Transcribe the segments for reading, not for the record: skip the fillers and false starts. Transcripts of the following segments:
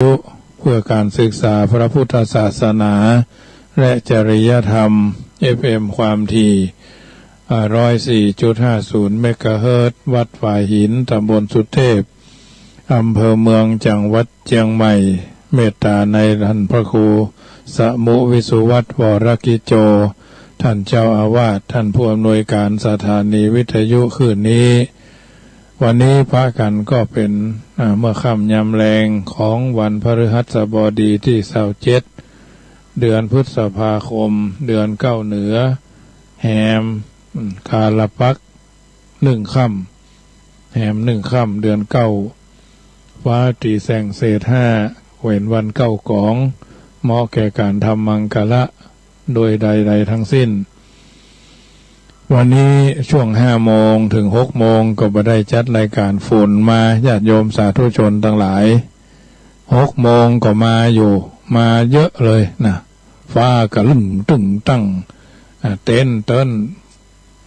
เพื่อการศึกษาพระพุทธศาสนาและจริยธรรม FM ความถี่104.50 เมกะเฮิรตซ์วัดฝายหินตำบลสุเทพอำเภอเมืองจังหวัดเชียงใหม่เมตตาในท่านพระครูสมุวิสุวัฒน์วรกิจโจท่านเจ้าอาวาสท่านผู้อำนวยการสถานีวิทยุคืนนี้วันนี้พระกันก็เป็นเมื่อค่ำยามแรงของวันพฤหัสบดีที่27เดือนพฤษภาคมเดือนเก้าเหนือแหมคาลปัก1 ค่ำแหม1 ค่ำเดือนเก้าฟ้าตรีแสงเศษ5เว้นวันเก้ากองเหมาะแก่การทำมังกละโดยใดๆทั้งสิ้นวันนี้ช่วง5 โมงถึง6 โมงก็บ่ได้จัดรายการฝนมาญาติโยมสาธุชนทั้งหลาย6 โมงก็มาอยู่มาเยอะเลยนะฟ้ากระลุ่มตึงตั้งเต้น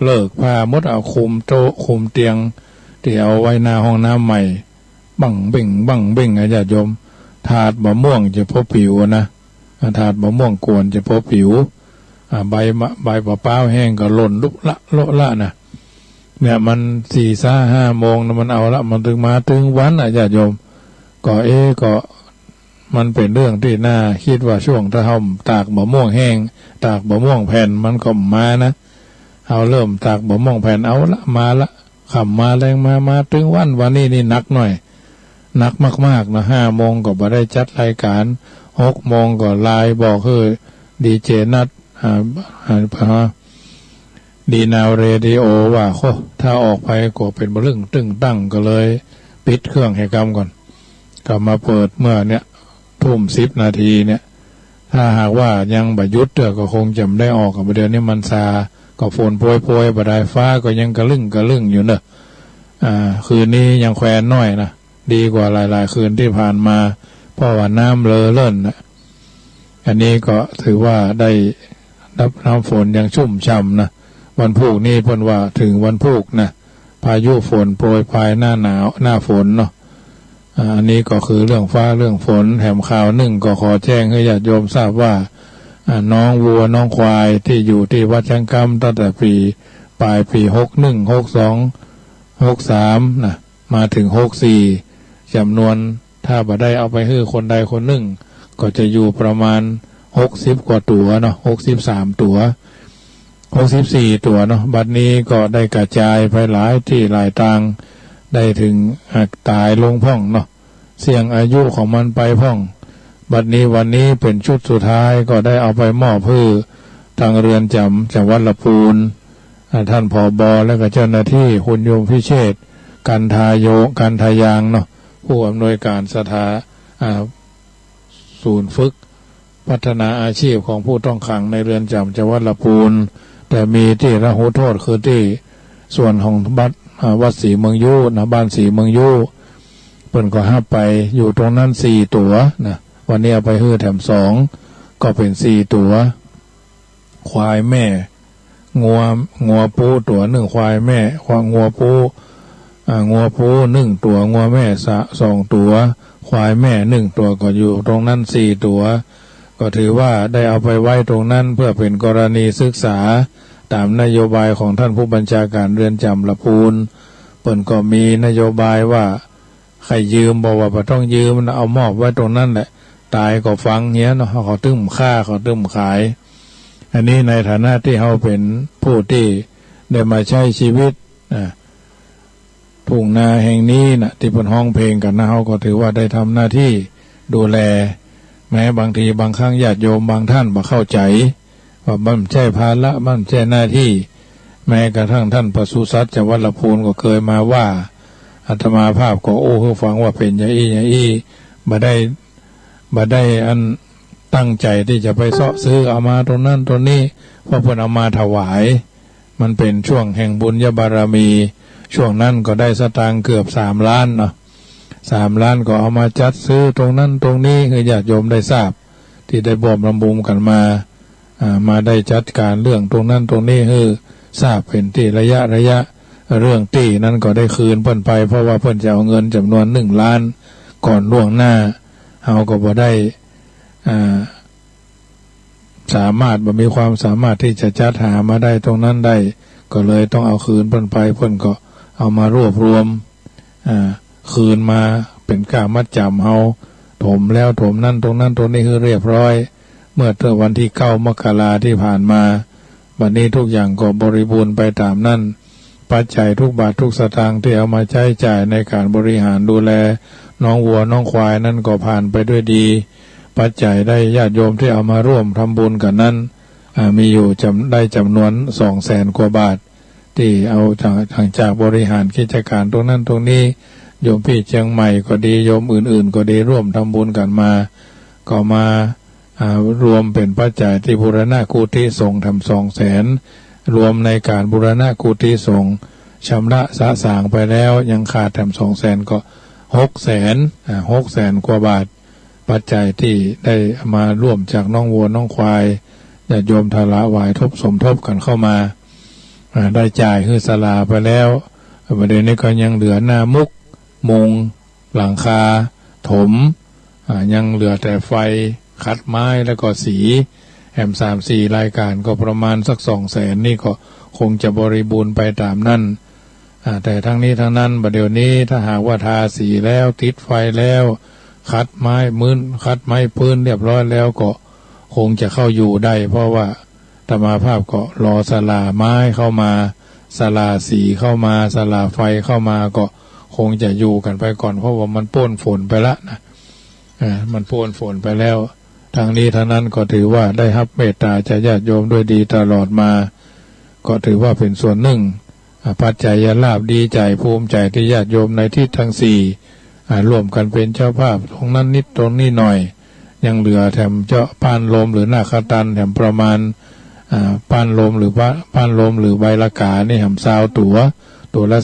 เลิกผ้ามดเอาคุมโต๊ะคุมเตียงที่เอาไว้หน้าห้องน้ำใหม่บังเบ่งญาติโยมถาดบะม่วงจะพบผิวนะถาดบะม่วงกวนจะพบผิวใบปะเป้าแห้งก็หล่นลุกละโลละนะเนี่ยมัน4-5 โมงนะมันเอาละมันถึงวันญาติโยมก็มันเป็นเรื่องที่น่าคิดว่าช่วงถ้าเฮาตากบะม่วงแห้งตากบะม่วงแผ่นมันก็มานะเอาเริ่มตากบะม่วงแผ่นเอาละมาละขับมาแรงมาถึงวันนี้นี่หนักหน่อยหนักมากๆนะ5 โมงก็บ่ได้จัดรายการ6 โมงก็ไลน์บอกคือดีเจนัดดีนาวเรดิโอว่าถ้าออกไปก็เป็นบลึงตึงตั้งก็เลยปิดเครื่องให้กำก่อนกลับมาเปิดเมื่อเนี่ย10 นาทีเนี่ยถ้าหากว่ายังบ่หยุดก็คงจำได้ออกกับเดือนนี้มันซาก็ฝนโปรยบ่ได้ฟ้าก็ยังกระลึ่งอยู่เนอะคืนนี้ยังแควนน้อยนะดีกว่าหลายคืนที่ผ่านมาเพราะว่าน้ำเลอะเลิ่นนะอันนี้ก็ถือว่าได้รับน้ำฝนอย่างชุ่มฉ่ำนะวันพุธนี้เพิ่นว่าถึงวันพุธนะพายุฝนโปรยปลายหน้าหนาวหน้าฝนเนาะอันนี้ก็คือเรื่องฟ้าเรื่องฝนแถมข่าวหนึ่งก็ขอแจ้งให้ญาติโยมทราบว่าน้องวัวน้องควายที่อยู่ที่วัดชังกำตั้งแต่ปลายปี61 62 63นะมาถึง64จำนวนถ้าบ่ได้เอาไปให้คนใดคนหนึ่งก็จะอยู่ประมาณ60 กว่าตัวเนาะ63 ตัว64 ตัวเนาะบัดนี้ก็ได้กระจายไปหลายที่หลายทางได้ถึงตายลงพ่องเนาะเสี่ยงอายุของมันไปพ่องบัดนี้วันนี้เป็นชุดสุดท้ายก็ได้เอาไปมอบเพื่อทางเรือนจำจังหวัดลำพูนท่านผบ.และก็เจ้าหน้าที่คุณโยมพิเชษฐ์กันทายางเนาะผู้อำนวยการศูนย์ฝึกพัฒนาอาชีพของผู้ต้องขังในเรือนจำจังหวัดลำพูนแต่มีที่ระหูโทษคือที่ส่วนของวัดศรีเมืองยูนะบ้านศรีเมืองยูเพิ่นก็ห้าไปอยู่ตรงนั้น4 ตัวนะวันนี้เอาไปฮื้อแถม2ก็เป็น4 ตัวควายแม่งัวปูตัว1ควายแม่งัวปู1 ตัวงัวแม่2 ตัวควายแม่1 ตัวก็อยู่ตรงนั้น4 ตัวก็ถือว่าได้เอาไปไว้ตรงนั้นเพื่อเป็นกรณีศึกษาตามนโยบายของท่านผู้บัญชาการเรือนจำลำพูนเพิ่นก็มีนโยบายว่าใครยืมบอกว่าบ่ต้องยืมเอามอบไว้ตรงนั้นแหละตายก็ฟังเงี้ยเนาะเขาตึ้มฆ่าเขาตึ้มขายอันนี้ในฐานะที่เขาเป็นผู้ที่ได้มาใช้ชีวิตทุ่งนาแห่งนี้นะที่เป็นห้องเพลงกันนะเขาก็ถือว่าได้ทำหน้าที่ดูแลแม้บางทีบางครั้งญาติโยมบางท่านบ่เข้าใจว่ามันใช่ภาระมันใช่หน้าที่แม้กระทั่งท่านปศุสัตว์จังหวัดลำพูนก็เคยมาว่าอาตมาภาพก็ให้ฟังว่าเป็นอย่างอี้บ่ได้อันตั้งใจที่จะไปเสาะซื้อเอามาตรงนั้นตรงนี้เพราะเพิ่นเอามาถวายมันเป็นช่วงแห่งบุญญบารมีช่วงนั้นก็ได้สตางค์เกือบ3 ล้านเนาะ3 ล้านก็เอามาจัดซื้อตรงนั้นตรงนี้ให้ญาติโยมได้ทราบที่ได้บ่มรำบุมกันมาได้จัดการเรื่องตรงนั้นตรงนี้ให้ทราบเป็นที่ระยะเรื่องที่นั้นก็ได้คืนเพิ่นไปเพราะว่าเพิ่นจะเอาเงินจำนวน1 ล้านก่อนล่วงหน้า เฮาก็บ่ได้สามารถบ่มีความสามารถที่จะจัดหามาได้ตรงนั้นได้ก็เลยต้องเอาคืนเพิ่นไปเพิ่นก็เอามารวบรวมคืนมาเป็นค่ามัดจำเฮาถมแล้วถมนั่นตรงนั้นตรงนี้คือเรียบร้อยเมื่อวันที่9 มกราที่ผ่านมาวันนี้ทุกอย่างก็บริบูรณ์ไปตามนั้นปัจจัยทุกบาททุกสตางค์ที่เอามาใช้จ่ายในการบริหารดูแลน้องวัวน้องควายนั่นก็ผ่านไปด้วยดีปัจจัยได้ญาติโยมที่เอามาร่วมทำบุญกันนั้นมีอยู่ได้จำนวน200,000 กว่าบาทที่เอาจากบริหารกิจการตรงนั้นตรงนี้โยมพี่เชียงใหม่ก็ดีโยมอื่นๆก็ดีร่วมทำบุญกันมาก็มารวมเป็นปัจจัยที่บูรณะกุฏิสงฆ์ทำ200,000รวมในการบูรณะกุฏิสงฆ์ชำระสะสางไปแล้วยังขาดทำ200,000ก็600,000 กว่าบาทปัจจัยที่ได้มาร่วมจากน้องวัวน้องควายญาติโยมทาละวายสมทบกันเข้ามาได้จ่ายคือศาลาไปแล้วประเด็นนี้ก็ยังเหลือหน้ามุกมุงหลังคาถมยังเหลือแต่ไฟคัดไม้แล้วก็สีแหม3-4 รายการก็ประมาณสัก200,000นี่ก็คงจะบริบูรณ์ไปตามนั้นแต่ทั้งนี้ทั้งนั้นประเดี๋ยวนี้ถ้าหากว่าทาสีแล้วติดไฟแล้วคัดไม้พื้นเรียบร้อยแล้วก็คงจะเข้าอยู่ได้เพราะว่าธรรมาภาพก็รอศาลาไม้เข้ามาศาลาสีเข้ามาศาลาไฟเข้ามาก็คงจะอยู่กันไปก่อนเพราะว่ามันโป้นฝนไปละนะมันโป้นฝนไปแล้วทางนี้ทางนั้นก็ถือว่าได้รับเมตตาจากญาติโยมด้วยดีตลอดมาก็ถือว่าเป็นส่วนหนึ่งปัจจัยลาภดีใจภูมิใจที่ญาติโยมในทิศทั้ง4ร่วมกันเป็นเจ้าภาพตรงนั้นนิดตรงนี้หน่อยยังเหลือแถมเจ้าป้านลมหรือนาคตันแถมประมาณป้านลมหรือใบละกานี่แถม20 ตัวละ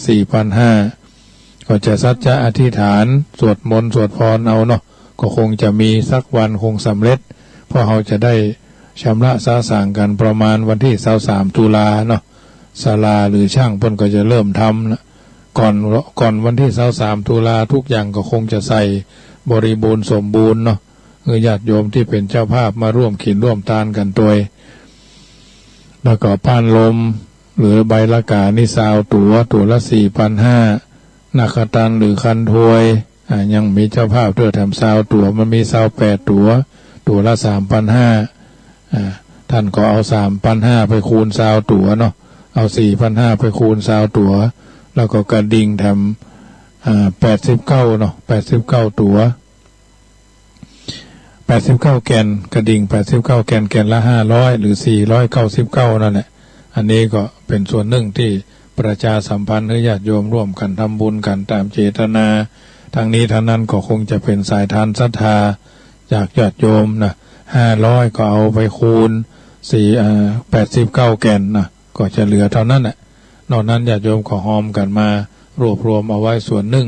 4,500 ก็จะสัจจะอธิษฐานสวดมนต์สวดพรเอาเนาะก็คงจะมีสักวันคงสำเร็จเพราะเราจะได้ชำระสาสางกันประมาณวันที่23 ตุลาเนาะศาลาหรือช่างเพิ่นก็จะเริ่มทำนะก่อนวันที่23 ตุลาทุกอย่างก็คงจะใส่บริบูรณ์สมบูรณ์เนาะญาติโยมที่เป็นเจ้าภาพมาร่วมขินร่วมทานกันตัวแล้วก็ป้านลมหรือใบละกานี่20 ตัวละ 4,500 นาคตันหรือคันถวยยังมีเจ้าภาพด้วยแถม20 ตัวมันมี28 ตัวละ 3,500 ท่านก็เอา 3,500 ไปคูณ20 ตัวเนาะเอา 4,500 ไปคูณ20 ตัวแล้วก็กระดิ่งทำ89เนาะ89 ตัว89 แกนกระดิ่ง89 แกนละ500หรือ499นั่นแหละอันนี้ก็เป็นส่วนหนึ่งที่ประชาสัมพันธ์ให้ญาติโยมร่วมกันทำบุญกันตามเจตนาทางนี้ทางนั้นก็คงจะเป็นสายทานศรัทธาจากญาติโยมนะ500ก็เอาไปคูณ89 แกนนะก็จะเหลือเท่านั้นแหละนอกนั้นญาติโยมก็หอมกันมารวบรวมเอาไว้ส่วนหนึ่ง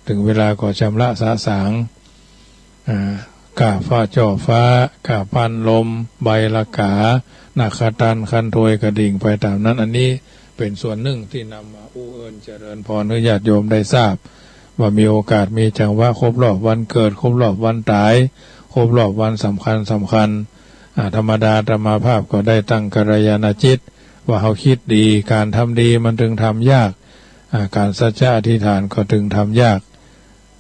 ถึงเวลาก็ชำระสาสางกาฟ้าจ่อฟ้ากาพันลมใบละกานาคตันคันถวยกระดิ่งไปตามนั้นอันนี้เป็นส่วนหนึ่งที่นำมาอู้เอิญเจริญพรให้ญาติโยมได้ทราบว่ามีโอกาสมีจังหวะครบรอบวันเกิดครบรอบวันตายครบรอบวันสำคัญธรรมดาธรรมาภาพก็ได้ตั้งกัลยาณจิตว่าเขาคิดดีการทำดีมันถึงทำยากการสัจจะอธิษฐานก็ถึงทำยาก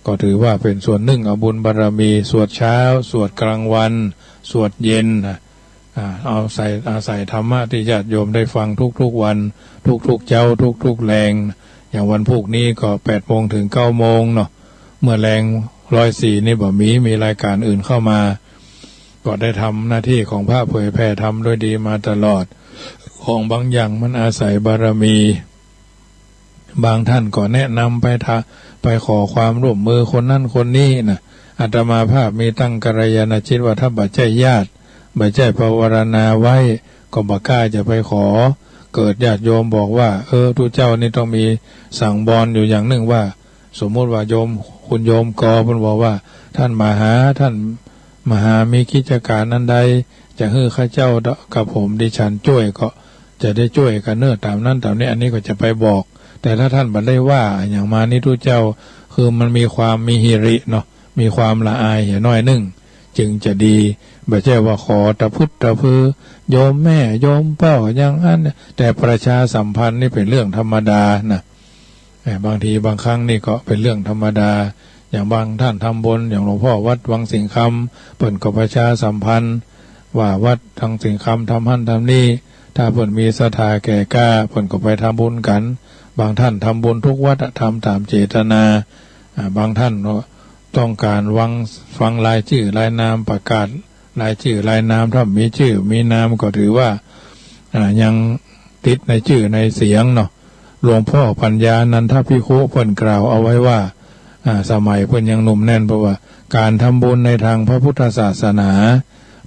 ก็ถือว่าเป็นส่วนหนึ่งเอาบุญบารมีสวดเช้าสวดกลางวันสวดเย็นเอาอาศัยธรรมะที่ญาติโยมได้ฟังทุกๆวันทุกๆเจ้าทุกๆแรงอย่างวันพุธนี้ก็8 โมงถึง 9 โมงเนาะเมื่อแรง104นี่บ่มีรายการอื่นเข้ามาก็ได้ทำหน้าที่ของพระเผยแผ่ธรรมด้วยดีมาตลอดของบางอย่างมันอาศัยบารมีบางท่านก็แนะนำไปขอความร่วมมือคนนั้นคนนี้นะอาตมาภาพมีตั้งกัลยาณจิตว่าถ้าบัดใจญาติบัดใจภาวนาไว้ก็บ่กล้าจะไปขอเกิดญาติโยมบอกว่าทุกเจ้านี่ต้องมีสั่งบอนอยู่อย่างหนึ่งว่าสมมติว่าโยมคุณโยมกอเพิ่นบอกว่าท่านมหามีกิจการอันใดจะให้ข้าเจ้ากับผมดิฉันช่วยก็จะได้ช่วยกันเนื้อตามนั้นตามนี้อันนี้ก็จะไปบอกแต่ถ้าท่านบัดได้ว่าอย่างมานี่ทุกเจ้าคือมันมีความมีหิริเนาะ มีความละอายอย่าน้อยหนึ่งจึงจะดีไม่ใช่ว่าขอตะพุตตะพือโยมแม่โยมพ่ออย่างนั้นแต่ประชาสัมพันธ์นี่เป็นเรื่องธรรมดานะบางทีบางครั้งนี่ก็เป็นเรื่องธรรมดาอย่างบางท่านทำบุญอย่างหลวงพ่อวัดวังสิงห์คำเปิ่นก็ประชาสัมพันธ์ว่าวัดทางสิงห์คำทำหั่นทำนี่ถ้าเปิ่นมีศรัทธาแก่กล้าเปิ่นก็ไปทำบุญกันบางท่านทำบุญทุกวัดทำตามเจตนาบางท่านต้องการฟังรายชื่อรายนามประกาศรายชื่อรายนามถ้ามีชื่อมีนามก็ถือว่ายังติดในชื่อในเสียงเนาะหลวงพ่อปัญญานันทภิกขุเพิ่นกล่าวเอาไว้ว่าสมัยเพิ่นยังหนุ่มแน่นเพราะว่าการทำบุญในทางพระพุทธศาสนา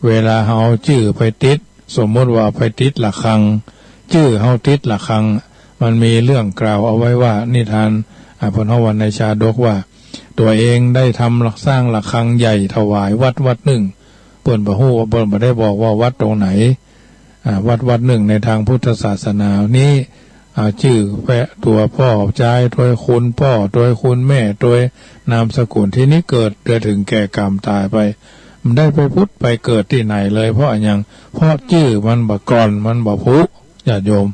เวลาเฮาชื่อไปติดสมมติว่าไปติดละฆังชื่อเฮาติดละฆังมันมีเรื่องกล่าวเอาไว้ว่านิทานเพิ่นเฮาวันในชาดกว่าตัวเองได้ทำสร้างละฆังใหญ่ถวายวัดหนึ่งเพิ่นบ่ฮู้ว่าเพิ่นบ่ได้บอกว่าวัดตรงไหนวัดหนึ่งในทางพุทธศาสนานี้ชื่อแปะตัวพ่อใจตัวคุณพ่อตัวคุณแม่ตัวนามสกุลที่นี้เกิดถึงแก่กรรมตายไปมันได้ไปพุทธไปเกิดที่ไหนเลยเพราะอย่างเพราะชื่อมันบ่ก่อนมันบ่พุญาติโยม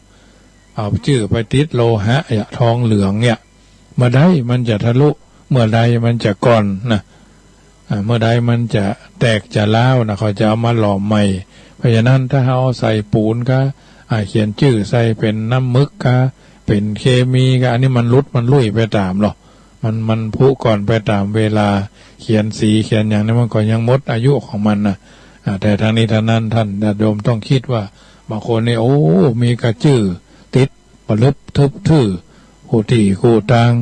เอาชื่อไปติดโลหะทองเหลืองเนี่ยเมื่อใดมันจะทะลุเมื่อใดมันจะก่อนนะเมื่อใดมันจะแตกจะล้าวนะเขาจะเอามาหล่อใหม่เพราะฉะนั้นถ้าเอาใส่ปูนก็เขียนชื่อใส่เป็นน้ำมึกก็เป็นเคมีก็อันนี้มันลุดมันลุ่ยไปตามหรอกมันพุก่อนไปตามเวลาเขียนสีเขียนอย่างนี้มันก็ยังหมดอายุของมันนะแต่ทางนี้ทางนั้นท่านญาติโยมต้องคิดว่าบางคนนี่โอ้มีกระชื่อติดปลึบทึบทื่อคู่ที่คู่ตาง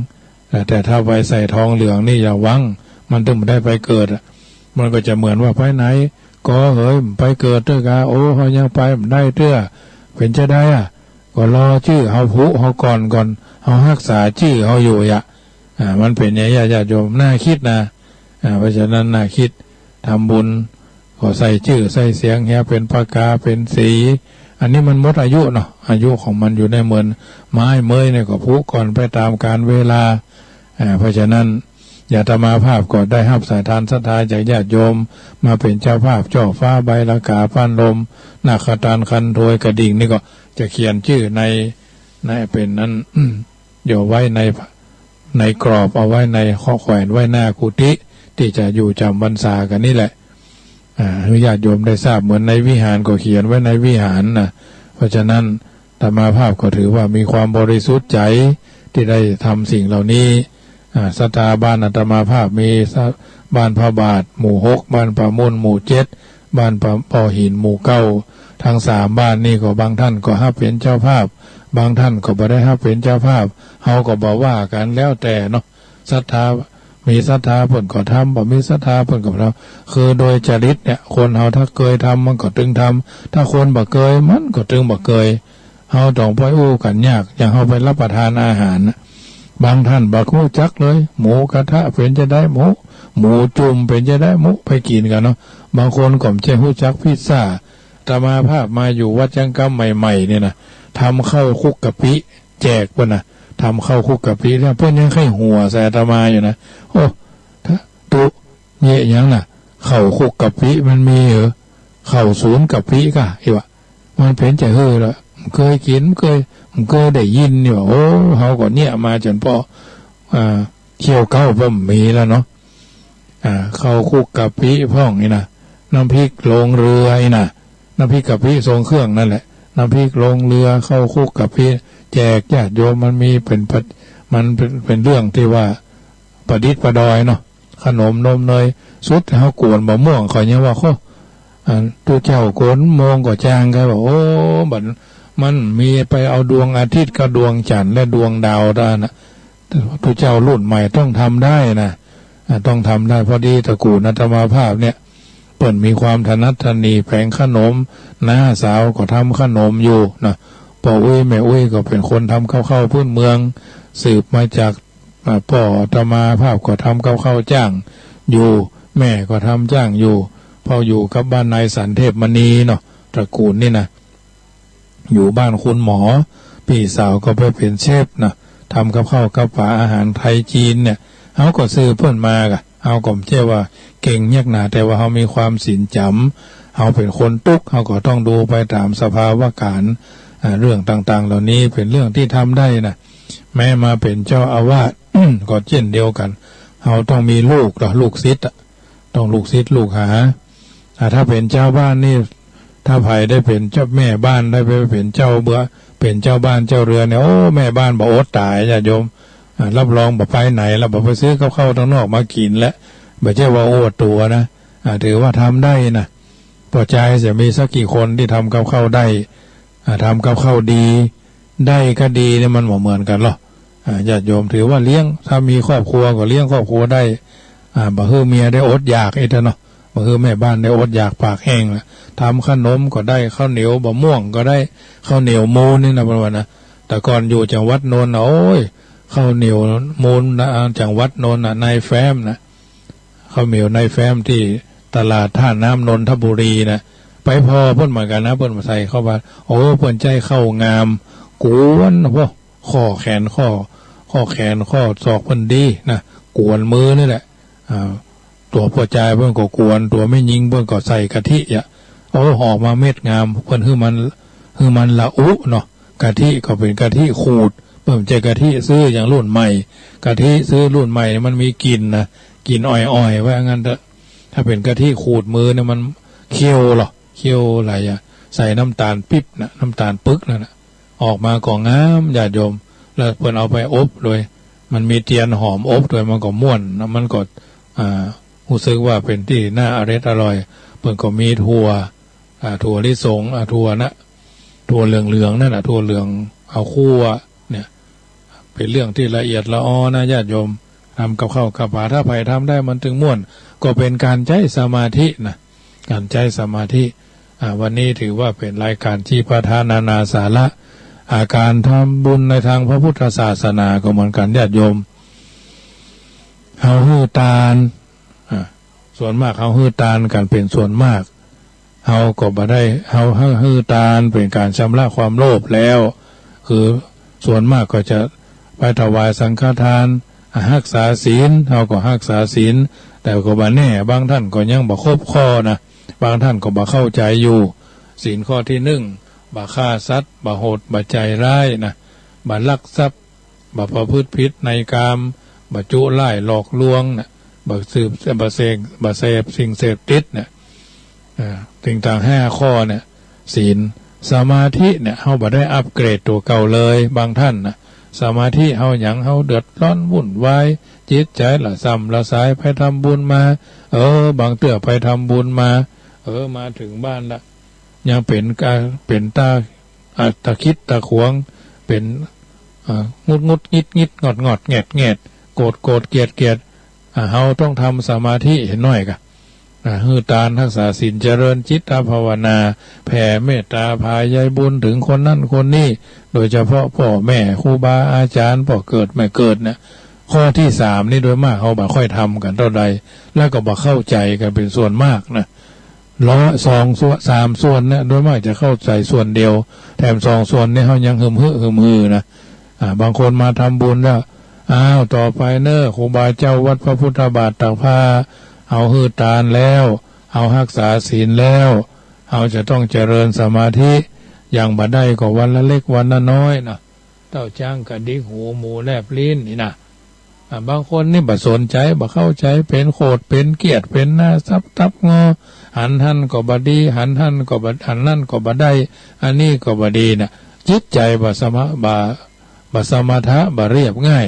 แต่ถ้าไปใส่ทองเหลืองนี่อย่าวังมันต้องได้ไปเกิดมันก็จะเหมือนว่าไปไหนก็เฮ้ยไปเกิดเต้อกาโอ้เขายังไปได้เต้อเป็นจะได้ก็รอชื่อเฮาผู้เฮาก่อนเฮารักษาชื่อเฮาอยู่มันเป็นอย่างญาติโยมน่าคิดนะเพราะฉะนั้นน่าคิดทำบุญก็ใส่ชื่อใส่เสียงเฮียเป็นปากกาเป็นสีอันนี้มันหมดอายุเนาะอายุของมันอยู่ในเหมือนไม้เมยเนี่ยก็พุก่อนไปตามการเวลาเพราะฉะนั้นญาติมาภาพก็ได้รับสายทานศรัทธาจากญาติโยมมาเป็นเจ้าภาพจ่อฟ้าใบละกาพันลมนาคตานคันโถยกระดิ่งนี่ก็จะเขียนชื่อในเป็นนั้นอยู่ไว้ในกรอบเอาไว้ในข้อแขวนไว้หน้ากุฏิที่จะอยู่จำพรรษากันนี่แหละให้ญาติโยมได้ทราบเหมือนในวิหารก็เขียนไว้ในวิหารนะเพราะฉะนั้นธรรมาภาพก็ถือว่ามีความบริสุทธิ์ใจที่ได้ทำสิ่งเหล่านี้ศรัทธาบ้านอาตมาภาพมีบ้านพระบาทหมู่6บ้านป่ามุ่นหมู่7บ้านป่อหินหมู่9ทั้ง3บ้านนี่ก็บางท่านก็ฮับเป็นเจ้าภาพบางท่านก็บ่ได้ฮับเป็นเจ้าภาพเฮาก็บ่ว่ากันแล้วแต่เนาะศรัทธามีศรัทธาเพิ่นก็ทำบ่มีศรัทธาเพิ่นก็ทำคือโดยจริตเนี่ยคนเฮาถ้าเคยทำมันก็ตึงทำถ้าคนบ่เคยมันก็ตึงบ่เคยเฮาต้องไปอู้กันยากอย่างเฮาไปรับประทานอาหารบางท่านบักฮู้จักเลยหมูกระทะเป็นจะได้หมูจุ่มเป็นจะได้หมูไปกินกันเนาะบางคนก็ไม่ใช่ฮู้จักพิซซ่าตมาภาพมาอยู่วัดจังกำใหม่ๆเนี่ยนะทำข้าวคุกกะปิแจกเพิ่นน่ะทำข้าวคุกกะปิแล้วเพิ่นยังไข่หัวใส่ตมาอยู่นะโอ้ถ้าตุเยะยังน่ะข้าวคุกกะปิมันมีเหรอข้าวศูนย์กะปิกะอีวะมันเป็นจะเฮ้อละเคยกินเคยได้ยินอยู่โอ้เฮาก็เนี่ยมาจนพอเคี่ยวเก้าบ่มีแล้วเนาะข้าวคุกกะปิพ่องนี่นะน้ำพริกลงเรือนี่นะน้ำพริกกะปิทรงเครื่องนั่นแหละน้ำพริกลงเรือข้าวคุกกะปิแจกญาติโยมมันมีมันเป็นเรื่องที่ว่าประดิษฐ์ประดอยเนาะขนมนมเนยสุดเฮากวนบะม่วงเขาเนี่ยว่าเขาตัวเจ้าโกนมองก็จางกันบอกโอ้บัดมันมีไปเอาดวงอาทิตย์กับดวงจันทร์และดวงดาวได้นะตัวเจ้ารุ่นใหม่ต้องทำได้นะต้องทำได้พอดีตระกูลอาตมาภาพเนี่ยเปิ่นมีความถนัดถนีแผงขนมน้าสาวก็ทำขนมอยู่นะพ่ออุ้ยแม่อุ้ยก็เป็นคนทำข้าวพื้นเมืองสืบมาจากพ่ออาตมาภาพก็ทำข้าวจ้างอยู่แม่ก็ทำจ้างอยู่พออยู่กับบ้านนายสันเทพมณีเนาะตระกูลนี่นะอยู่บ้านคุณหมอพี่สาวก็ไปเป็นเชฟนะทำกับข้าวกับฝาอาหารไทยจีนเนี่ยเขาก็ซื้อเพิ่นมากะ เฮาก็ไม่ใช่ว่าเก่งยักหนาแต่ว่าเฮามีความศีลจำเฮาเป็นคนตุกเฮาก็ต้องดูไปตามสภาวะการเรื่องต่างๆเหล่านี้เป็นเรื่องที่ทำได้นะแม้มาเป็นเจ้าอาวาส ก็เช่นเดียวกันเฮาต้องมีลูกลูกศิษย์ต้องลูกศิษย์ลูกหาถ้าเป็นเจ้าบ้านนี่ถ้าไผได้เป็นเจ้าแม่บ้านได้ไปเป็นเจ้าเบื่อเป็นเจ้าบ้านเจ้าเรือนเนี่ยโอ้แม่บ้านบ่อดตายญาติโยมรับรองบ่ไปไหนแล้วบ่ไปซื้อข้าวๆทางนอกมากินแล้วบ่ใช่ว่าโอ้ตัวนะถือว่าทำได้นะพอใจจะมีสักกี่คนที่ทำกับข้าวได้ทำกับข้าวดีได้ก็ดีเนี่ยมันเหมือนกันหรอญาติโยมถือว่าเลี้ยงถ้ามีครอบครัวก็เลี้ยงครอบครัวได้บ่ฮือเมียได้อดอยากไอ้เถอะเนาะบ่ฮือแม่บ้านได้อดอยากปากแห้งละทำขนมก็ได้ข้าวเหนียวบะม่วงก็ได้ข้าวเหนียวมูนนี่นะประมาณนะแต่ก่อนอยู่จังหวัดนนท์โอ้ยข้าวเหนียวมูนนะจังหวัดนนท์นายแฟ้มนะข้าวเหนียวนายแฟ้มที่ตลาดท่าน้ำนนทบุรีนะไปพอเพิ่นเหมือนกันนะเพิ่นมาใส่เข้ามาโอ้เพิ่นใจเข้างามกวนพวกข้อแขนข้อแขนข้อศอกเพิ่นดีนะกวนมือนี่แหละตัวพอใจเพิ่นก็กวนตัวไม่ยิงเพิ่นก็ใส่กะทิอ่ะโอ้ห่อมาเม็ดงามเพิ่นคือมันละอุเนาะกะทิก็เป็นกะทิขูดเพิ่นใจกะทิซื้ออย่างรุ่นใหม่กะทิซื้อรุ่นใหม่มันมีกลิ่นนะกลิ่นอ่อยๆว่างั้นเถอะถ้าเป็นกะทิขูดมือเนี่ยมันเคี่ยวหรอเคี่ยวอะไรอ่ะใส่น้ำตาลปิ๊บนะน้ำตาลปึกนั่นนะออกมาก็งามญาติโยมแล้วเพิ่นเอาไปอบโดยมันมีเทียนหอมอบโดยมันก็ม่วนแล้วมันก็รู้สึกว่าเป็นที่น่าอร่อยเพิ่นก็มีถั่วลิสงถั่วเหลืองนั่นน่ะถั่วเหลืองเอาคั่วเนี่ยเป็นเรื่องที่ละเอียดละออนะญาติโยมทำกับข้าวกับปลาถ้าไผทำได้มันถึงม่วนก็เป็นการใช้สมาธินะการใช้สมาธิวันนี้ถือว่าเป็นรายการที่ประทานนานาสาระการทำบุญในทางพระพุทธศาสนาก็เหมือนกันญาติโยมเฮาฮื้อตาลส่วนมากเฮาฮื้อตาลกันเป็นส่วนมากเฮาก็บ่ได้เฮาฮื้อตาลเป็นการชำระความโลภแล้วคือส่วนมากก็จะไปถวายสังฆทานรักษาศีลเฮาก็รักษาศีลแต่ก็บ่แน่บางท่านก็ยังบ่ครบข้อนะบางท่านก็บ่เข้าใจอยู่ศีลข้อที่1บ่ฆ่าสัตว์บ่โหดบ่ใจร้ายนะบ่ลักทรัพย์บ่ประพฤติผิดในกามบ่จุร้ายหลอกลวงนะบ่สืบบ่เสพสิ่งเสพติดเนี่ยสิ่งต่าง5ข้อเนี่ยศีลสมาธิเนี่ยเฮาบ่ได้อัปเกรดตัวเก่าเลยบางท่านนะสมาธิเฮาหยังเฮาเดือดร้อนวุ่นวายจิตใจละซ้ำละสายไปทำบุญมาบางเตื้อไปทำบุญมามาถึงบ้านละยังเป็นตาคิดตาขวงเป็นงุดงิดงอดแงดโกรธเกลียดเฮาต้องทำสมาธิเห็นหน่อยกะฮือตาลรักษาศีลเจริญจิตภาวนาแผ่เมตตาพายายบุญถึงคนนั้นคนนี้โดยเฉพาะพ่อแม่ครูบาอาจารย์พ่อเกิดแม่เกิดเนี่ยข้อที่3นี่โดยมากเขาบ่ค่อยทำกันเท่าใดแล้วก็บ่เข้าใจกันเป็นส่วนมากนะ2 ส่วน 3 ส่วนเนี่ยโดยมากจะเข้าใจส่วนเดียวแถม2 ส่วนนี่เขายังหึมหือนะบางคนมาทำบุญแล้วต่อไปครูบาเจ้าวัดพระพุทธบาทตากผ้าเอาฮือตาลแล้วเอารักษาศีลแล้วเอาจะต้องเจริญสมาธิอย่างบ่ได้ก็วันละเล็กวันละน้อยนะเต้าจ้างกระดิกหูหมูแลบลิ้นนี่นะบางคนนี่บ่สนใจบ่เข้าใจเป็นโคตรเป็นเกียรติเป็นหน้าซับตับงอหันท่านก็บ่ดีหันท่านก็บ่หันนั่นก็บ่ได้อันนี้ก็บ่ดีนะจิตใจบ่สมถะบ่เรียบง่าย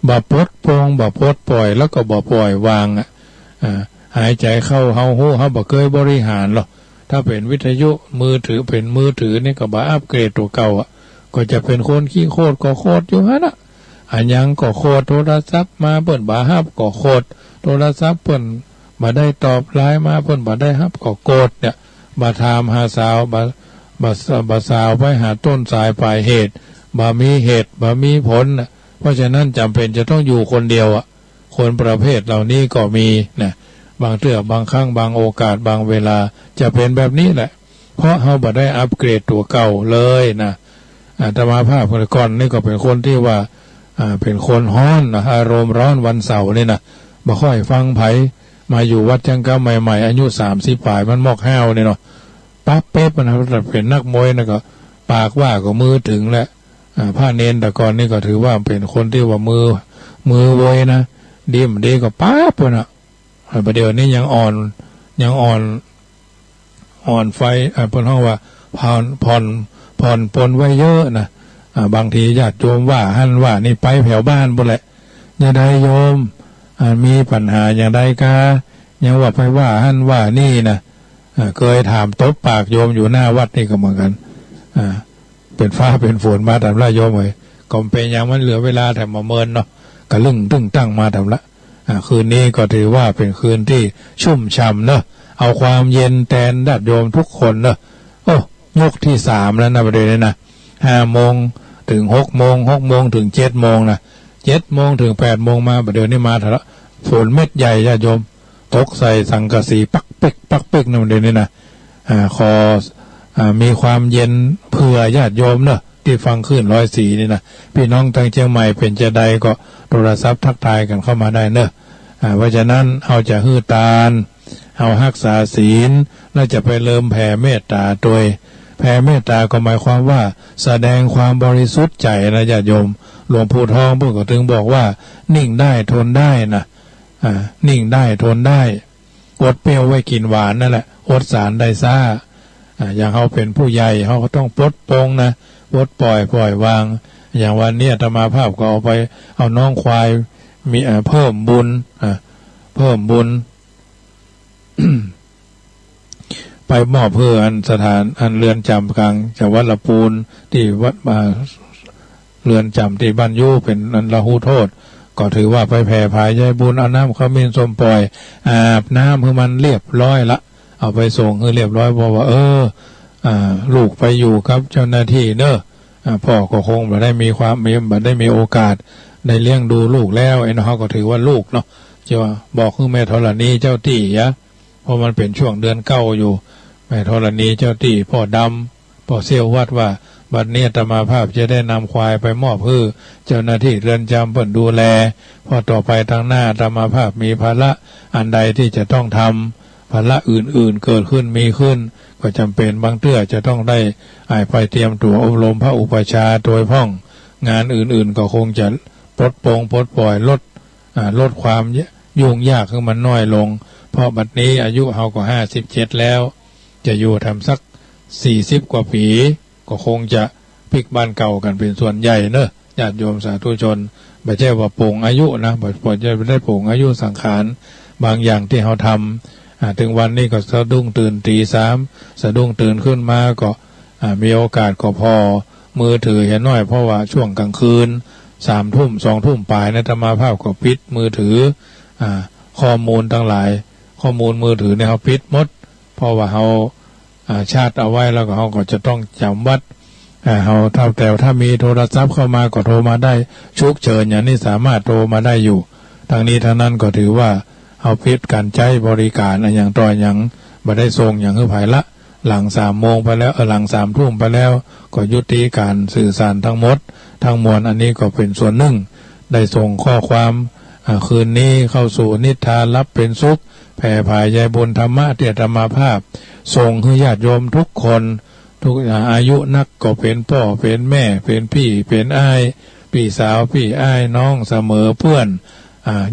บ่ปลดปลงบ่ปลดปล่อยแล้วก็บ่ปล่อยวางหายใจเข้าเฮาฮู้เฮาบ่เคยบริหารหรอกถ้าเป็นวิทยุมือถือนี่ก็บ่อัปเกรดตัวเก่าก็จะเป็นคนขี้โคตรก็โคตรอยู่หั่นน่ะอันยังก็โคตรโทรศัพท์มาเปิ้นบ่รับก็โคตรโทรศัพท์เปิ้นบ่ได้ตอบไลน์มาเปิ้นบ่ได้รับก็โกรธเนี่ยบ่ถามหาสาวบ่สาวไปหาต้นสายปลายเหตุบ่มีเหตุบ่มีผลเพราะฉะนั้นจำเป็นจะต้องอยู่คนเดียวคนประเภทเหล่านี้ก็มีนะบางเทื่อบางครั้งบางโอกาสบางเวลาจะเป็นแบบนี้แหละเพราะเฮาบ่ได้อัปเกรดตัวเก่าเลยนะอาตมาภาพก่อนนี่ก็เป็นคนที่ว่าเป็นคนฮ้อนนะอารมณ์ร้อนวันเสาร์นี่นะ บ่ค่อยฟังไผมาอยู่วัดจังกะใหม่ๆอายุ30ปลายมันมอกห้าวเนี่ยเนาะปั๊บเป๊บมันเป็นนักมวยนะก็ปากว่าก็มือถึงแหละผ้าเนนแต่ก่อนนี่ก็ถือว่าเป็นคนที่ว่ามือโวยนะดีมดีก็ปั๊บนะประเดี๋ยวนี้ยังอ่อนไฟเพิ่นเฮาว่าผ่อนปนไว้เยอะนะบางทีญาติโยมว่าหั่นว่านี่ไปแถวบ้านบ่แหละอย่าได้โยมมีปัญหาอย่างใดกะยังว่าไปว่าหั่นว่านี่นะเคยถามตบปากโยมอยู่หน้าวัดนี่ก็เหมือนกันเป็นฟ้าเป็นฝนมาทำละโยมเอ้ยก็เป็นอย่างมันเหลือเวลาแต่มาเมินเนาะกะลึ่งตึ้งตั้งมาทำละคืนนี้ก็ถือว่าเป็นคืนที่ชุ่มฉ่ำเนาะเอาความเย็นแทนญาติโยมทุกคนเนาะโอ้ยกที่3แล้วนะประเดี๋ยวนี้นะ5 โมงถึง6 โมง6 โมงถึง7 โมงนะ7 โมงถึง8 โมงมาประเดี๋ยวนี้มาทะละฝนเม็ดใหญ่ญาติโยมตกใส่สังกะสีปักเป๊กนะประเดี๋ยวนี้นะมีความเย็นเผื่อญาติโยมเนอะที่ฟังขึ้น104นี่นะพี่น้องทางเชียงใหม่เป็นจะใดก็โทรศัพท์ทักทายกันเข้ามาได้เนอะเพราะฉะนั้นเอาจะฮื้อตาลเอารักษาศีลแล้วจะไปเริ่มแผ่เมตตาโดยแผ่เมตตาก็หมายความว่าแสดงความบริสุทธิ์ใจนะญาติโยมหลวงปู่ทองเพิ่นก็ถึงบอกว่านิ่งได้ทนได้นะนิ่งได้ทนได้อดเปรี้ยวไว้กินหวานนั่นแหละอดสารได้ซ่าอย่างเขาเป็นผู้ใหญ่เขาก็ต้องปลดปลงนะปลดปล่อยวางอย่างวันนี้อาตมาภาพก็เอาไปเอาน้องควายมีเพิ่มบุญไปมอบเพื่อสถานเรือนจำกลางจังหวัดลำพูนที่วัดเรือนจำที่บ้านยู่เป็นละหูโทษก็ถือว่าไปแผ่ภายใจบุญเอาน้ำขมิ้นส้มปล่อยอาบน้ำให้มันเรียบร้อยละเอาไปส่งให้เรียบร้อยบอกว่าลูกไปอยู่ครับเจ้าหน้าที่เนอะพ่อก็คงบ่ได้มีโอกาสได้เลี้ยงดูลูกแล้วไอ้น้องก็ถือว่าลูกเนาะจะว่าบอกคือแม่ธรณีเจ้าตี้ยะเพราะมันเป็นช่วงเดือน9อยู่แม่ธรณีเจ้าตี้พ่อดำพ่อเซี่ยววัดว่าบัดนี้อาตมาภาพจะได้นำควายไปมอบเพื่อเจ้าหน้าที่เรือนจำเพิ่นดูแลพอต่อไปทางหน้าอาตมาภาพมีภาระอันใดที่จะต้องทำภาระอื่นๆเกิดขึ้นมีขึ้นก็จำเป็นบางเตื้อจะต้องได้ไปเตรียมตัวอบรมพระอุปัชฌาย์โดยพ้องงานอื่นๆก็คงจะปลดปล่อยลดความยุ่งยากให้มันน้อยลงเพราะบัดนี้อายุเฮาก็57แล้วจะอยู่ทำสัก40 กว่าปีก็คงจะพลิกบ้านเก่ากันเป็นส่วนใหญ่เนอะญาติโยมสาธุชนไม่ใช่ว่าโป่งอายุนะบ่จะได้โป่งอายุสังขารบางอย่างที่เฮาทำถึงวันนี้ก็สะดุ้งตื่นตี 3สะดุ้งตื่นขึ้นมาก็มีโอกาสก็พอมือถือเห็นน้อยเพราะว่าช่วงกลางคืน3 ทุ่ม2 ทุ่มปลายนะธรรมาภาพก็ปิดมือถือข้อมูลทั้งหลายข้อมูลมือถือเนี่ยเขาปิดหมดเพราะว่าเขาชาติเอาไว้แล้วก็เขาก็จะต้องจำวัดเขาถ้ามีโทรศัพท์เข้ามาก็โทรมาได้ฉุกเฉินอย่างนี้สามารถโทรมาได้อยู่ทางนี้ทางนั้นก็ถือว่าเขาปิดการใช้บริการอย่างต่ออย่างบ่ได้ส่งอย่างคือภายละหลัง3 โมงไปแล้วหลัง3 ทุ่มไปแล้วก็ยุติการสื่อสารทั้งหมดทั้งมวลอันนี้ก็เป็นส่วนหนึ่งได้ส่งข้อความคืนนี้เข้าสู่นิทานรับเป็นสุขแผ่ภายใจบุญธรรมะเตียธรรมภาพส่งให้ญาติโยมทุกคนทุกอายุนักก็เป็นพ่อเป็นแม่เป็นพี่เป็นอ้ายพี่สาวพี่อ้ายน้องเสมอเพื่อน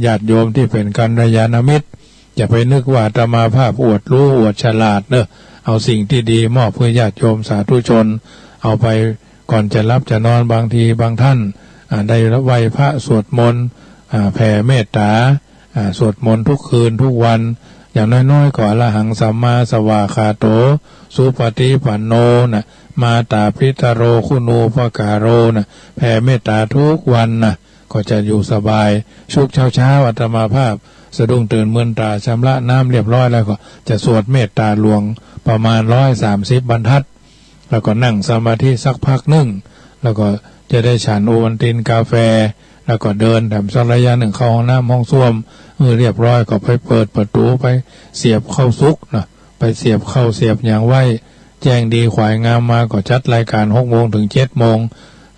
ญาติโยมที่เป็นกัลยาณมิตรอย่าไปนึกว่าธรรมภาพอวดรู้อวดฉลาดเนอะเอาสิ่งที่ดีมอบเพื่อญาติโยมสาธุชนเอาไปก่อนจะรับจะนอนบางทีบางท่านได้รับไหว้พระสวดมนต์แผ่เมตตาสวดมนต์ทุกคืนทุกวันอย่างน้อยๆก็อรหังสัมมาสวากขาโตสุปฏิปันโนนะมาตาพิตโรคุณูปการโรนะแผ่เมตตาทุกวันนะก็จะอยู่สบายชุกเช้าอาตมาภาพสะดุ้งตื่นเมื่อตาชำระน้ำเรียบร้อยแล้วก็จะสวดเมตตาหลวงประมาณ130 บรรทัดแล้วก็นั่งสมาธิสักพักหนึ่งแล้วก็จะได้ฉันโอวัลตินกาแฟแล้วก็เดินทำสักระยะหนึ่งเข้าห้องน้ำห้องส้วมเรียบร้อยก็ไปเปิดประตูไปเสียบเข้าซุกนะไปเสียบเข้าเสียบอย่างไว้แจ้งดีขวายงามมาก็จัดรายการ6 โมงถึง7 โมง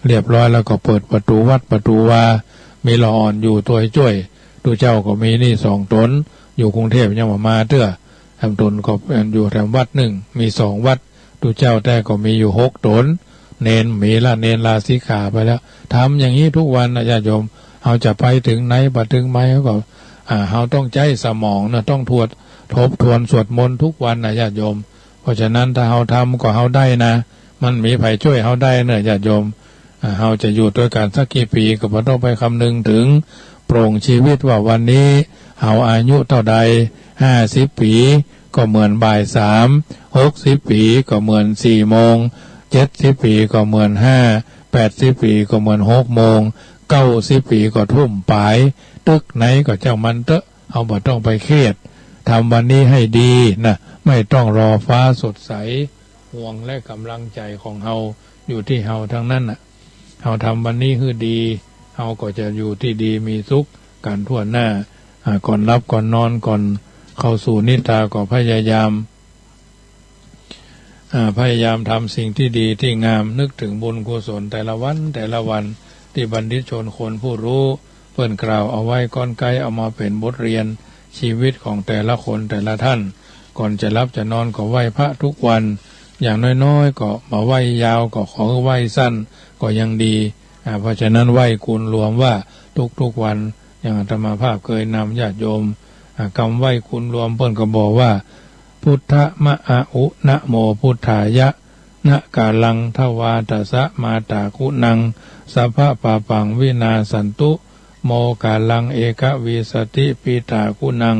เรียบร้อยแล้วก็เปิดประตูวัดประตูวามีละอ่อนอยู่ตัวช่วย ตูเจ้าก็มีนี่2 ตนอยู่กรุงเทพยังมาเตื้อแถมตนก็อยู่แถมวัดหนึ่งมี2 วัดตูเจ้าแต่ก็มีอยู่6 ตนเนนมีละเนนลาสิกขาไปแล้วทำอย่างนี้ทุกวันนะญาติโยมเอาจะไปถึงไหนไปถึงไหมก็เราต้องใจสมองนะต้องทบทวนสวดมนต์ทุกวันนะญาติโยมเพราะฉะนั้นถ้าเราทำก็เราได้นะมันมีไผช่วยเราได้เนอะญาติโยมเราจะอยู่ด้วยกันสักกี่ปีก็ไม่ต้องไปคำนึงถึงโปร่งชีวิตว่าวันนี้เราอายุเท่าใด50 ปีก็เหมือนบ่าย 3 60 ปีก็เหมือน4 โมง70 ปีก็เหมือน5 80 ปีก็เหมือน6 โมง90 ปีก็ทุ่มปลายตึกไหนก็เจ้ามันเตอะเอาบ่ต้องไปเครียดทำวันนี้ให้ดีนะไม่ต้องรอฟ้าสดใสห่วงและกำลังใจของเฮาอยู่ที่เฮาทั้งนั้นน่ะเฮาทำวันนี้ให้ดีเฮาก็จะอยู่ที่ดีมีสุขกันทั่วหน้าก่อนรับก่อนนอนก่อนเข้าสู่นิทราก็พยายามทำสิ่งที่ดีที่งามนึกถึงบุญกุศลแต่ละวันที่บัณฑิตชนคนผู้รู้เพิ่นกล่าวเอาไว้ก่อนไกลเอามาเป็นบทเรียนชีวิตของแต่ละคนแต่ละท่านก่อนจะรับจะนอนก็ไหว้พระทุกวันอย่างน้อยๆก็มาไหว้ยาวก็ขอไหว้สั้นก็ยังดีเพราะฉะนั้นไหว้คุณรวมว่าทุกวันอย่างอาตมาภาพเคยนำญาติโยมคำไหว้คุณรวมเพิ่นก็บอกว่าพุทธมะอาอุนะโมพุทธายะนะกาลังทวาตสะมาตาคุนังสัพพะปาปังวินาสันตุโมกาลังเอกวิสติปิตาคุนัง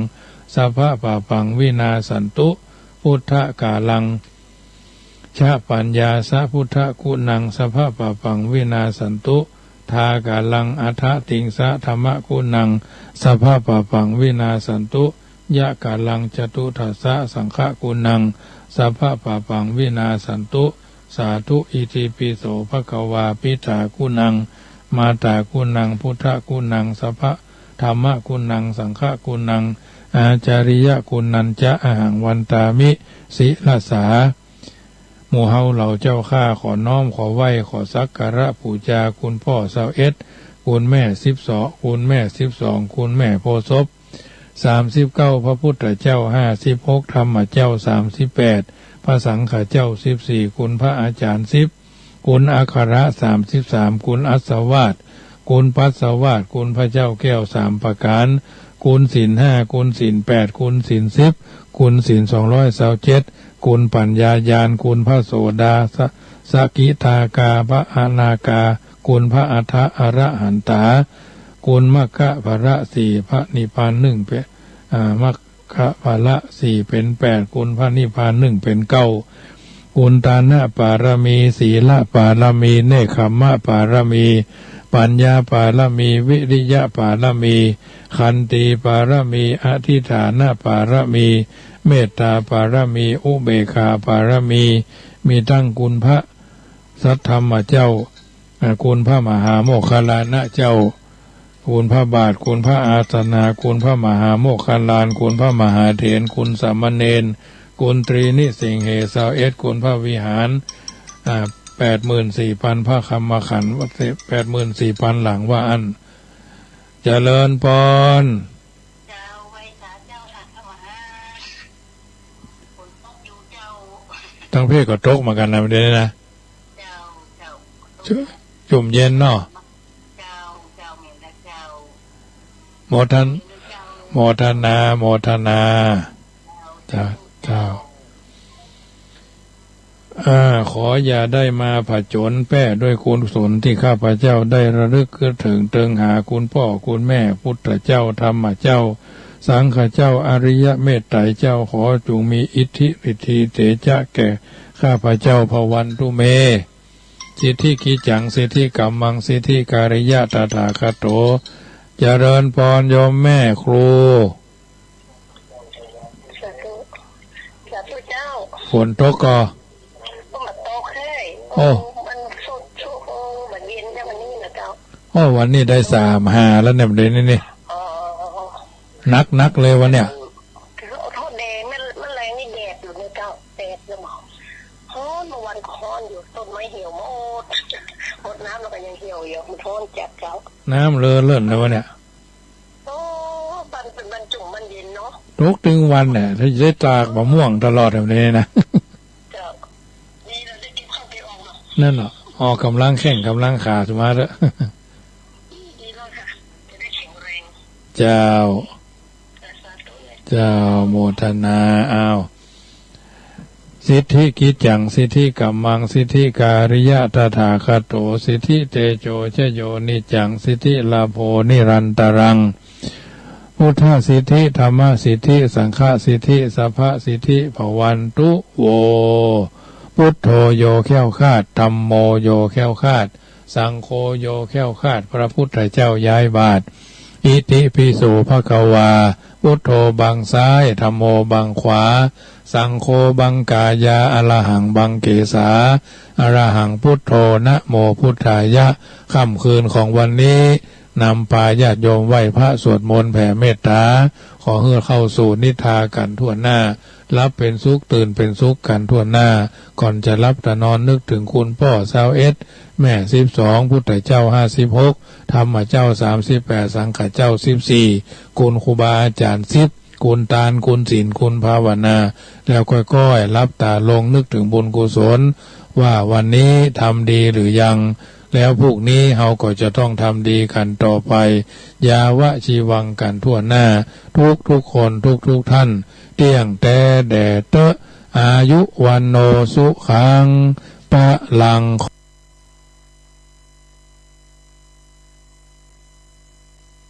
สัพพะปาปังวินาสันตุพุทธกาลังชะปัญญาสะพุทธคุนังสัพพะปาปังวินาสันตุทากาลังอัฏฐติงสะธรรมคุนังสัพพะปาปังวินาสันตุยะกาลังจตุทัสสะสังฆคุนังสัพพะปาปังวินาสันตุสาธุอิติปิโสภควาปิตาคุนังมาตาคุนังพุทธคุนังสัพพะธรรมคุนังสังฆคุนังอาจาริยคุนันจะอหังวันตามิศิลสาหมู่เฮาเหล่าเจ้าข้าขอน้อมขอไหว้ขอสักการะบูชาคุณพ่อ21คุณแม่12คุณแม่12คุณแม่โพธิ์ศพ39พระพุทธเจ้า56ธรรมเจ้า38พระสังฆเจ้า14คุณพระอาจารย์10คุณอัคระ33คุณอัสสวาสคุณปัสสวาสคุณพระเจ้าแก้ว3ประการคุณศีล5คุณศีล8คุณศีล10คุณศีล227คุณปัญญาญาณคุณพระโสดาสกิทากาพระอนาคาคุณพระอัฏฐอรหันตาคุณมัคคะภระ4พระนิพพาน1เป็นมัคคะภระ4เป็น8คุณพระนิพพาน1เป็น9คุณทานะปารมีศีลปารมีเนคขมะปารมีปัญญาปารมีวิริยะปารมีขันติปารมีอธิฐานปารมีเมตตาปารมีอุเบกขาปารมีตั้งคุณพระสัทธรรมเจ้าคุณพระมหาโมคคัลลานะเจ้าคุณพระบาทคุณพระอาสนะคุณพระมหาโมคคัลลานคุณพระมหาเถรคุณสามเณรคุณตรีนิสิงเห21คุณพระวิหาร84,000พระคำมขันธ์84,000หลังว่าอันเจริญพรทั้งเพศก็ตกมากันนะเดี๋ยวนะจุ่มเย็นเนาะโมทนาเจ้าขออย่าได้มาผจญแป้ด้วยคุณกุศลที่ข้าพเจ้าได้ระลึกถึงเติงหาคุณพ่อคุณแม่พุทธเจ้าธรรมเจ้าสังฆเจ้าอริยเมตไตรเจ้าขอจงมีอิทธิฤทธิเตจะแก่ข้าพเจ้าภวันตุเมสิทธิกิจังสิทธิกัมมังสิทธิการิยะตถาคโตเจริญพรโยมแม่ครูสาธุเจ้าฝนตกก็มันตกให้มันสุดมันเย็นแต่วันนี้นะเจ้าวันนี้ได้3-5แล้วเนี่ยเดี๋ยวนี้นักเลยวันเนี้ยโทษแดงมันแรงนี่แดดอยู่ในเจ้าแดดนะหมอฮ้อนเมื่อวันฮ้อนอยู่ต้นไม้เหี่ยวหมดน้ำแล้วก็ยังเหี่ยวอยู่มันฮ้อนจัดเจ้าน้ำเลื่อนแล้ววะเนี่ยโอ้ มันเย็นเนาะทุกถึงวันเนี่ยถ้าจะได้ตากมะม่วงตลอดแบบนี้นะเจ้านี่เราได้เก็บข้าวเก็บออกเนาะนั่นเหรอออกกำลังแข่งกำลังขาสมาร์ทดีแล้วค่ะจะได้แข็งแรงเจ้าโมทนาอ้าวสิทธิกิจจังสิทธิกัมมังสิทธิการิยะตถาคโตสิทธิเตโชชโยนิจังสิทธิลาโภนิรันตรังพุทธสิทธิธรรมสิทธิสังฆสิทธิสัพพสิทธิภวันตุโวพุทโธโยแค้วคาดธัมโมโยแค้วคาดสังโฆโยแค้วคาดพระพุทธเจ้าย้ายบาทอิติปิโสภควาพุทโธบังซ้ายธัมโมบังขวาสังโฆบังกายาอรหังบังเกสาอรหังพุทโธนะโมพุทธายะค่ำคืนของวันนี้นำพาญาติโยมไหว้พระสวดมนต์แผ่เมตตาขอให้เข้าสู่นิทากันทั่วหน้ารับเป็นสุขตื่นเป็นสุขกันทั่วหน้าก่อนจะรับแต่นอนนึกถึงคุณพ่อ21แม่12พุทธเจ้า56ธรรมเจ้า38สังฆเจ้า14คุณครูบาอาจารย์10คุณทานคุณศีลคุณภาวนาแล้วค่อยๆรับตาลงนึกถึงบุญกุศลว่าวันนี้ทำดีหรือยังแล้วพวกนี้เราก็จะต้องทำดีกันต่อไปยาวะชีวังกันทั่วหน้าทุกคนทุกท่านเตี้ยงแต่แด่เตอะอายุวันโนสุขังปะลัง